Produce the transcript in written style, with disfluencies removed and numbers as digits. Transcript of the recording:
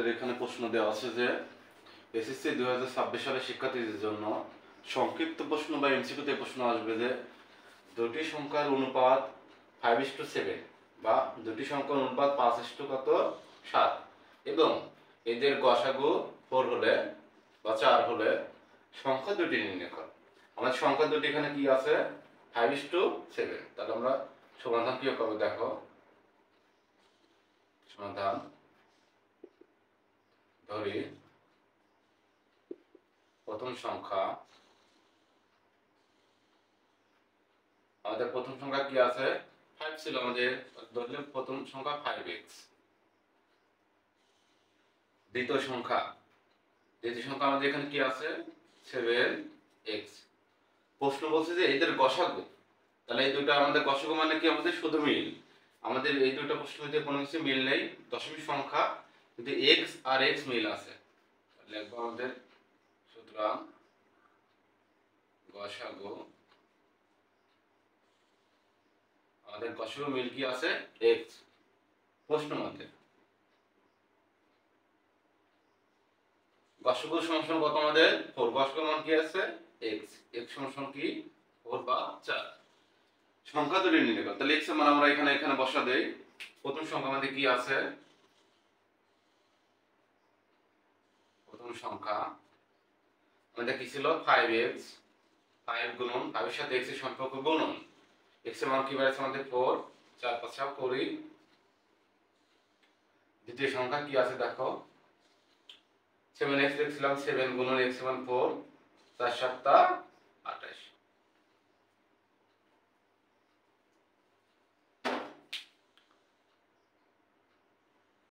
আমাদের এখানে প্রশ্ন দেওয়া আছে যে এসএসসি 2026 সালের শিক্ষার্থীদের জন্য সংক্ষিপ্ত প্রশ্ন বা এমসিকিউতে প্রশ্ন আসবে যে দুটি সংখ্যার অনুপাত 5:7 বা দুটি সংখ্যার অনুপাত 5:7 এবং এদের গসাগু 4 হলে বা 4 হলে সংখ্যা দুটি নির্ণয় করো। আমাদের সংখ্যা দুটি এখানে কি আছে 5:7। তাহলে আমরা সমাধান কি করব দেখো। সমাধান ধরি প্রথম সংখ্যা, আমাদের প্রথম সংখ্যা কি আছে 5 ছিল, আমাদের ধরলে প্রথম সংখ্যা 5x। দ্বিতীয় সংখ্যা আমাদের এখানে কি আছে 7x। প্রশ্ন বলছে যে এদের গসাগু, তাহলে এই দুটো আমাদের গসাগু মানে কি আমাদের শুধু মিল। আমাদের এই দুটো প্রশ্নের মধ্যে কোনো কিছু মিল নেই, দশমিক সংখ্যা কিন্তু x আর x মিল আছে। লিখবো আমাদের সুতরাং গসাগু, আমাদের গসাগু মিল কি আছে x। প্রশ্ন মতে গসাগু সমান কত আমাদের 4, গসাগু মান কি আছে x, x সমান কি 4 বা 4। সংখ্যা দুটি নির্ণয় করো, তাহলে x এর মান আমরা এখানে বসা দেই। প্রথম সংখ্যা আমাদের কি আছে, প্রথম সংখ্যা আমাদের কি ছিল 5x, 5 গুণন 5 এর সাথে x এর সম্পর্ক গুণন, x এর মান কি বেড়েছে আমাদের 4, 4 5 করি। দ্বিতীয় সংখ্যা কি আছে দেখো 7x লিখছিলাম, 7 গুণন x এর মান 4, 4 7